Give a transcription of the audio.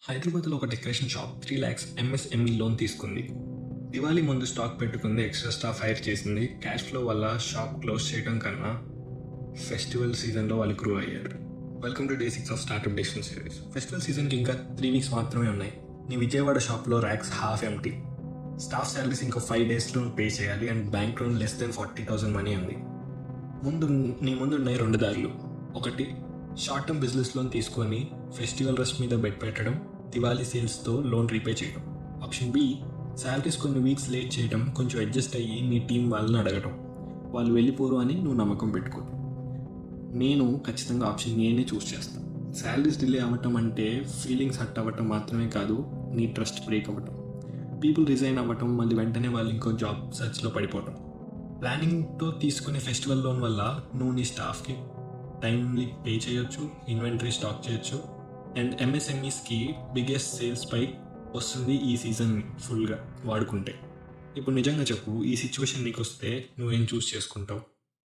హైదరాబాద్లో ఒక decoration shop 3 lakhs MSME loan తీసుకుంది. దివాళీ ముందు స్టాక్ పెట్టుకుంది, ఎక్స్ట్రా స్టాఫ్ హైర్ చేసింది. క్యాష్ ఫ్లో వల్ల షాప్ క్లోజ్ చేయడం కన్నా ఫెస్టివల్ సీజన్లో వాళ్ళు గ్రో అయ్యారు. Welcome to day 6 of startup decision series. Festival సీజన్కి ఇంకా 3 weeks మాత్రమే ఉన్నాయి. నీ విజయవాడ షాప్లో racks half empty. Staff salaries ఇంకో 5 daysలో పే చేయాలి and bank loan less than 40,000 money ఉంది. నీ ముందు ఉన్నాయి 2 దారులు. ఒకటి, షార్ట్ టర్మ్ బిజినెస్ లోన్ తీసుకొని ఫెస్టివల్ రష్ మీద బెట్ పెట్టడం, దివాళీ సేల్స్తో లోన్ రీపే చేయడం. ఆప్షన్ బి, శాలరీస్ కొన్ని వీక్స్ లేట్ చేయడం, కొంచెం అడ్జస్ట్ అయ్యి నీ టీం వాళ్ళని అడగడం. వాళ్ళు వెళ్ళిపోరు అని నువ్వు నమ్మకం పెట్టుకో. నేను ఖచ్చితంగా ఆప్షన్ ఏనే చూస్ చేస్తాను. శాలరీస్ డిలే అవ్వటం అంటే ఫీలింగ్స్ హర్ట్ అవ్వటం మాత్రమే కాదు, నీ ట్రస్ట్ బ్రేక్ అవ్వటం, పీపుల్ రిజైన్ అవ్వటం, మళ్ళీ వెంటనే వాళ్ళు ఇంకో జాబ్ సర్చ్లో పడిపోవటం. ప్లానింగ్తో తీసుకునే ఫెస్టివల్ లోన్ వల్ల నువ్వు నీ స్టాఫ్కి టైమ్లీ పే చేయొచ్చు, ఇన్వెంటరీ స్టాక్ చేయొచ్చు అండ్ ఎంఎస్ఎంఈస్కి బిగ్గెస్ట్ సేల్స్ పై వస్తుంది ఈ సీజన్ ఫుల్గా వాడుకుంటే. ఇప్పుడు నిజంగా చెప్పు, ఈ సిచ్యువేషన్ నీకు వస్తే నువ్వేం చూస్ చేసుకుంటావు?